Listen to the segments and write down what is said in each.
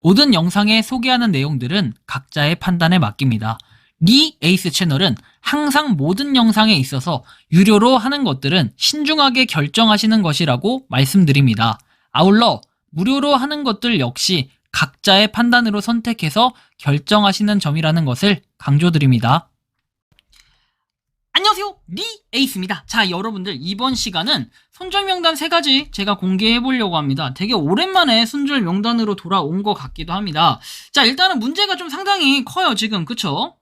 모든 영상에 소개하는 내용들은 각자의 판단에 맡깁니다. 리 에이스 채널은 항상 모든 영상에 있어서 유료로 하는 것들은 신중하게 결정하시는 것이라고 말씀드립니다. 아울러 무료로 하는 것들 역시 각자의 판단으로 선택해서 결정하시는 점이라는 것을 강조드립니다. 안녕하세요, 리 에이스입니다. 자, 여러분들 이번 시간은 손절 명단 3가지 제가 공개해 보려고 합니다. 되게 오랜만에 손절 명단으로 돌아온 것 같기도 합니다. 자, 일단은 문제가 좀 상당히 커요, 지금. 그쵸?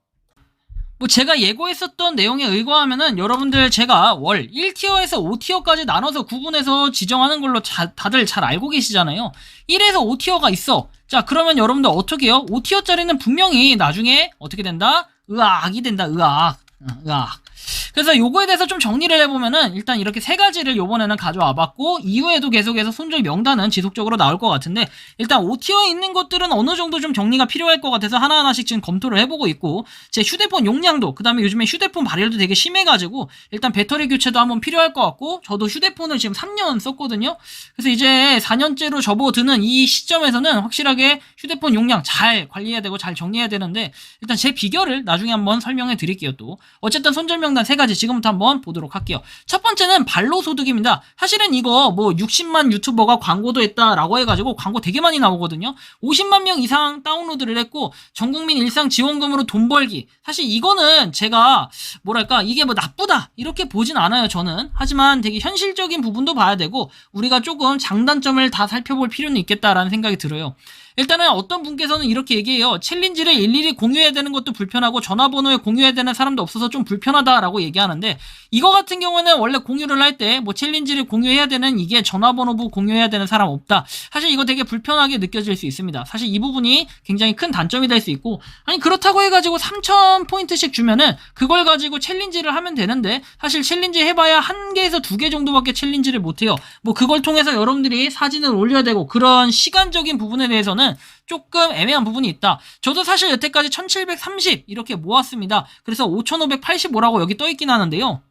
뭐 제가 예고했었던 내용에 의거하면은 여러분들 제가 월 1티어에서 5티어까지 나눠서 구분해서 지정하는 걸로 다들 잘 알고 계시잖아요. 1에서 5티어가 있어. 자, 그러면 여러분들 어떻게 해요? 5티어짜리는 분명히 나중에 어떻게 된다? 의학이 된다. 의학. 그래서 요거에 대해서 좀 정리를 해보면은 일단 이렇게 3가지를 요번에는 가져와 봤고, 이후에도 계속해서 손절 명단은 지속적으로 나올 것 같은데, 일단 5티어에 있는 것들은 어느 정도 좀 정리가 필요할 것 같아서 하나하나씩 지금 검토를 해보고 있고, 제 휴대폰 용량도, 그 다음에 요즘에 휴대폰 발열도 되게 심해가지고 일단 배터리 교체도 한번 필요할 것 같고, 저도 휴대폰을 지금 3년 썼거든요. 그래서 이제 4년째로 접어드는 이 시점에서는 확실하게 휴대폰 용량 잘 관리해야 되고 잘 정리해야 되는데, 일단 제 비결을 나중에 한번 설명해 드릴게요. 또 어쨌든 손절 명단 3가지 지금부터 한번 보도록 할게요. 첫 번째는 발로소득입니다. 사실은 이거 뭐 60만 유튜버가 광고도 했다라고 해가지고 광고 되게 많이 나오거든요. 50만 명 이상 다운로드를 했고 전국민 일상 지원금으로 돈 벌기. 사실 이거는 제가 뭐랄까 이게 뭐 나쁘다 이렇게 보진 않아요, 저는. 하지만 되게 현실적인 부분도 봐야 되고 우리가 조금 장단점을 다 살펴볼 필요는 있겠다라는 생각이 들어요. 일단은 어떤 분께서는 이렇게 얘기해요. 챌린지를 일일이 공유해야 되는 것도 불편하고 전화번호에 공유해야 되는 사람도 없어서 좀 불편하다라고 얘기하는데, 이거 같은 경우는 원래 공유를 할 때 뭐 챌린지를 공유해야 되는 이게 전화번호부 공유해야 되는 사람 없다. 사실 이거 되게 불편하게 느껴질 수 있습니다. 사실 이 부분이 굉장히 큰 단점이 될 수 있고, 아니 그렇다고 해가지고 3,000포인트씩 주면은 그걸 가지고 챌린지를 하면 되는데, 사실 챌린지 해봐야 1개에서 2개 정도밖에 챌린지를 못해요. 뭐 그걸 통해서 여러분들이 사진을 올려야 되고 그런 시간적인 부분에 대해서는 조금 애매한 부분이 있다. 저도 사실 여태까지 1730 이렇게 모았습니다. 그래서 5585라고 여기 떠있긴 하는데요.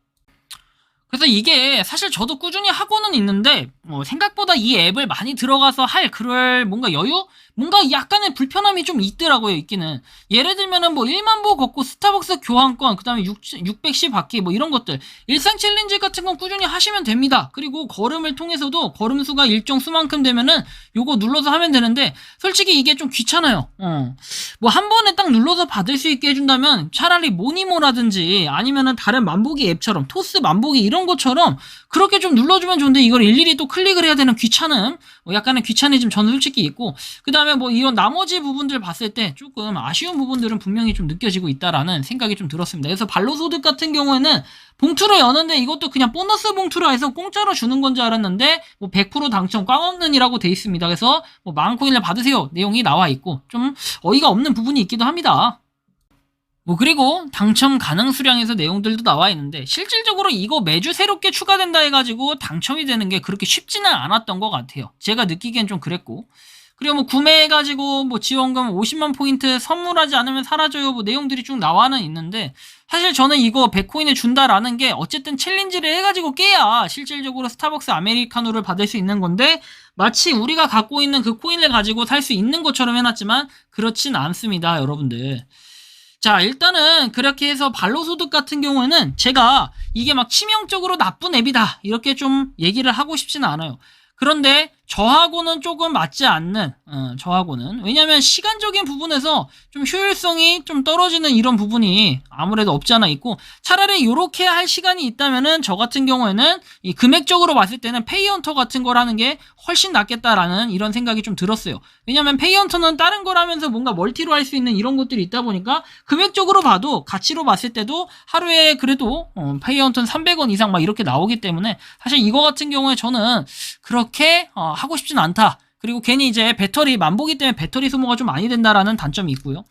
그래서 이게 사실 저도 꾸준히 하고는 있는데 생각보다 이 앱을 많이 들어가서 할 그럴 뭔가 여유? 뭔가 약간의 불편함이 좀 있더라고요, 있기는. 예를 들면은 뭐 1만 보 걷고 스타벅스 교환권, 그 다음에 600시 받기 뭐 이런 것들. 일상 챌린지 같은 건 꾸준히 하시면 됩니다. 그리고 걸음을 통해서도 걸음수가 일정 수만큼 되면은 요거 눌러서 하면 되는데, 솔직히 이게 좀 귀찮아요. 뭐 한 번에 딱 눌러서 받을 수 있게 해준다면 차라리 모니모라든지 아니면은 다른 만보기 앱처럼 토스 만보기 이런 것처럼 그렇게 좀 눌러주면 좋은데, 이걸 일일이 또 클릭을 해야 되는 귀찮음, 약간의 귀차니즘 저는 솔직히 있고, 그 다음에 뭐 이런 나머지 부분들 봤을 때 조금 아쉬운 부분들은 분명히 좀 느껴지고 있다라는 생각이 좀 들었습니다. 그래서 발로소득 같은 경우에는 봉투를 여는데 이것도 그냥 보너스 봉투라 해서 공짜로 주는 건 줄 알았는데 뭐 100% 당첨 꽝 없는이라고 돼 있습니다. 그래서 뭐 10,000코인을 받으세요 내용이 나와 있고, 좀 어이가 없는 부분이 있기도 합니다. 뭐 그리고 당첨 가능 수량에서 내용들도 나와 있는데, 실질적으로 이거 매주 새롭게 추가된다 해가지고 당첨이 되는 게 그렇게 쉽지는 않았던 것 같아요. 제가 느끼기엔 좀 그랬고, 그리고 뭐 구매해가지고 뭐 지원금 50만 포인트 선물하지 않으면 사라져요 뭐 내용들이 쭉 나와는 있는데, 사실 저는 이거 100코인을 준다라는 게 어쨌든 챌린지를 해가지고 깨야 실질적으로 스타벅스 아메리카노를 받을 수 있는 건데, 마치 우리가 갖고 있는 그 코인을 가지고 살 수 있는 것처럼 해놨지만 그렇진 않습니다, 여러분들. 자, 일단은 그렇게 해서 발로소득 같은 경우에는 제가 이게 막 치명적으로 나쁜 앱이다 이렇게 좀 얘기를 하고 싶지는 않아요. 그런데 저하고는 조금 맞지 않는, 저하고는. 왜냐면 시간적인 부분에서 좀 효율성이 좀 떨어지는 이런 부분이 아무래도 없지 않아 있고, 차라리 요렇게 할 시간이 있다면은 저 같은 경우에는 이 금액적으로 봤을 때는 페이헌터 같은 걸 하는 게 훨씬 낫겠다라는 이런 생각이 좀 들었어요. 왜냐면 페이헌터는 다른 걸 하면서 뭔가 멀티로 할 수 있는 이런 것들이 있다 보니까 금액적으로 봐도, 가치로 봤을 때도 하루에 그래도 페이헌터는 300원 이상 막 이렇게 나오기 때문에 사실 이거 같은 경우에 저는 그렇게 하고 싶진 않다. 그리고 괜히 이제 배터리 만보기 때문에 배터리 소모가 좀 많이 된다라는 단점이 있고요.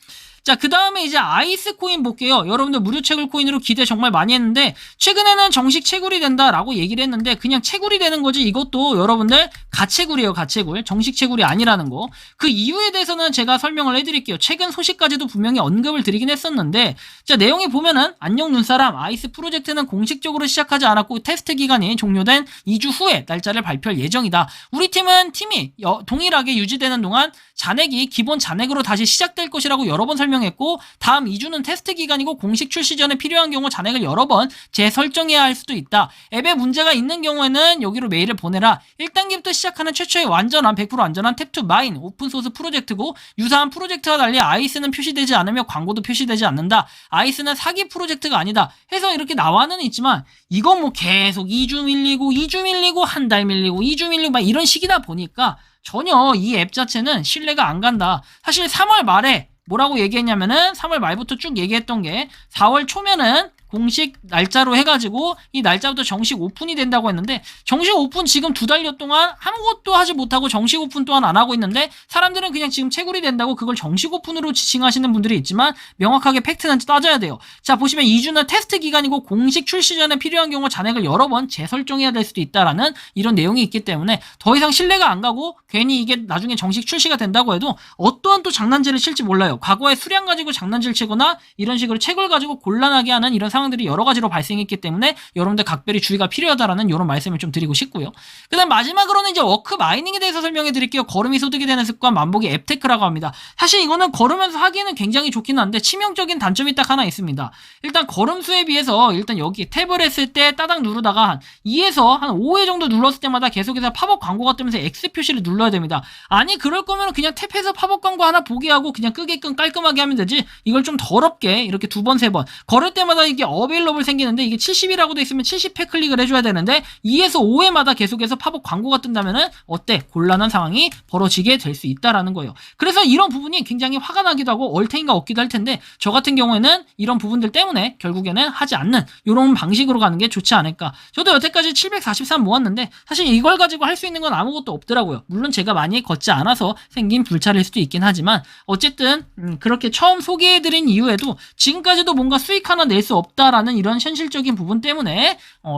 자, 그 다음에 이제 아이스 코인 볼게요. 여러분들 무료 채굴 코인으로 기대 정말 많이 했는데 최근에는 정식 채굴이 된다라고 얘기를 했는데 그냥 채굴이 되는 거지 이것도 여러분들 가채굴이에요. 가채굴. 정식 채굴이 아니라는 거. 그 이유에 대해서는 제가 설명을 해드릴게요. 최근 소식까지도 분명히 언급을 드리긴 했었는데 자, 내용이 보면은 안녕 눈사람 아이스 프로젝트는 공식적으로 시작하지 않았고 테스트 기간이 종료된 2주 후에 날짜를 발표할 예정이다. 우리 팀이 동일하게 유지되는 동안 잔액이 기본 잔액으로 다시 시작될 것이라고 여러 번 설명했고 다음 2주는 테스트 기간이고 공식 출시 전에 필요한 경우 잔액을 여러 번 재설정해야 할 수도 있다. 앱에 문제가 있는 경우에는 여기로 메일을 보내라. 1단계부터 시작하는 최초의 완전한 100% 완전한 탭2 마인 오픈소스 프로젝트고 유사한 프로젝트와 달리 아이스는 표시되지 않으며 광고도 표시되지 않는다. 아이스는 사기 프로젝트가 아니다. 해서 이렇게 나와는 있지만 이건 뭐 계속 2주 밀리고 한 달 밀리고 2주 밀리고 막 이런 식이다 보니까 전혀 이 앱 자체는 신뢰가 안 간다. 사실 3월 말에 뭐라고 얘기했냐면은 3월 말부터 쭉 얘기했던 게 4월 초면은 공식 날짜로 해가지고 이 날짜부터 정식 오픈이 된다고 했는데 정식 오픈 지금 2달여 동안 아무것도 하지 못하고 정식 오픈 또한 안 하고 있는데 사람들은 그냥 지금 채굴이 된다고 그걸 정식 오픈으로 지칭하시는 분들이 있지만 명확하게 팩트는 따져야 돼요. 자, 보시면 2주는 테스트 기간이고 공식 출시 전에 필요한 경우 잔액을 여러 번 재설정해야 될 수도 있다라는 이런 내용이 있기 때문에 더 이상 신뢰가 안 가고 괜히 이게 나중에 정식 출시가 된다고 해도 어떠한 또 장난질을 칠지 몰라요. 과거에 수량 가지고 장난질 치거나 이런 식으로 채굴 가지고 곤란하게 하는 이런 상황들이 여러 가지로 발생했기 때문에 여러분들 각별히 주의가 필요하다라는 이런 말씀을 좀 드리고 싶고요. 그 다음 마지막으로는 이제 워크 마이닝에 대해서 설명해 드릴게요. 걸음이 소득이 되는 습관 만보기 앱테크라고 합니다. 사실 이거는 걸으면서 하기에는 굉장히 좋긴 한데 치명적인 단점이 딱 하나 있습니다. 일단 걸음수에 비해서 일단 여기 탭을 했을 때 따닥 누르다가 한 2에서 한 5회 정도 눌렀을 때마다 계속해서 팝업 광고가 뜨면서 X 표시를 눌러야 됩니다. 아니 그럴 거면 그냥 탭해서 팝업 광고 하나 보게 하고 그냥 끄게끔 깔끔하게 하면 되지 이걸 좀 더럽게 이렇게 2번, 3번 걸을 때마다 이게 어베일러블 생기는데 이게 70이라고 돼 있으면 70회 클릭을 해줘야 되는데 2에서 5회마다 계속해서 팝업 광고가 뜬다면은 어때? 곤란한 상황이 벌어지게 될 수 있다라는 거예요. 그래서 이런 부분이 굉장히 화가 나기도 하고 얼탱이가 없기도 할 텐데 저 같은 경우에는 이런 부분들 때문에 결국에는 하지 않는 이런 방식으로 가는 게 좋지 않을까. 저도 여태까지 743 모았는데 사실 이걸 가지고 할 수 있는 건 아무것도 없더라고요. 물론 제가 많이 걷지 않아서 생긴 불찰일 수도 있긴 하지만 어쨌든 그렇게 처음 소개해드린 이후에도 지금까지도 뭔가 수익 하나 낼 수 없다라는 이런 현실적인 부분 때문에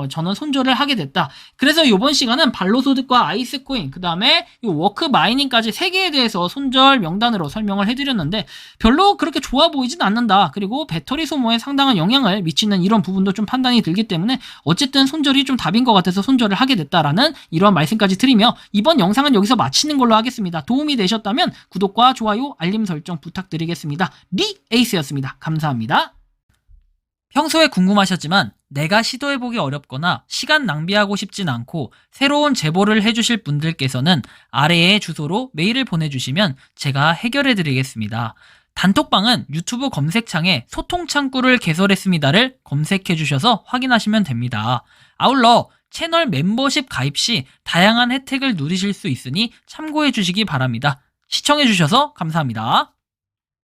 저는 손절을 하게 됐다. 그래서 이번 시간은 발로소득과 아이스코인 그 다음에 워크 마이닝까지 3개에 대해서 손절 명단으로 설명을 해드렸는데 별로 그렇게 좋아 보이진 않는다. 그리고 배터리 소모에 상당한 영향을 미치는 이런 부분도 좀 판단이 들기 때문에 어쨌든 손절이 좀 답인 것 같아서 손절을 하게 됐다라는 이런 말씀까지 드리며 이번 영상은 여기서 마치는 걸로 하겠습니다. 도움이 되셨다면 구독과 좋아요 알림 설정 부탁드리겠습니다. 리에이스였습니다. 감사합니다. 평소에 궁금하셨지만 내가 시도해보기 어렵거나 시간 낭비하고 싶진 않고 새로운 제보를 해주실 분들께서는 아래의 주소로 메일을 보내주시면 제가 해결해드리겠습니다. 단톡방은 유튜브 검색창에 소통창구를 개설했습니다를 검색해주셔서 확인하시면 됩니다. 아울러 채널 멤버십 가입 시 다양한 혜택을 누리실 수 있으니 참고해주시기 바랍니다. 시청해주셔서 감사합니다.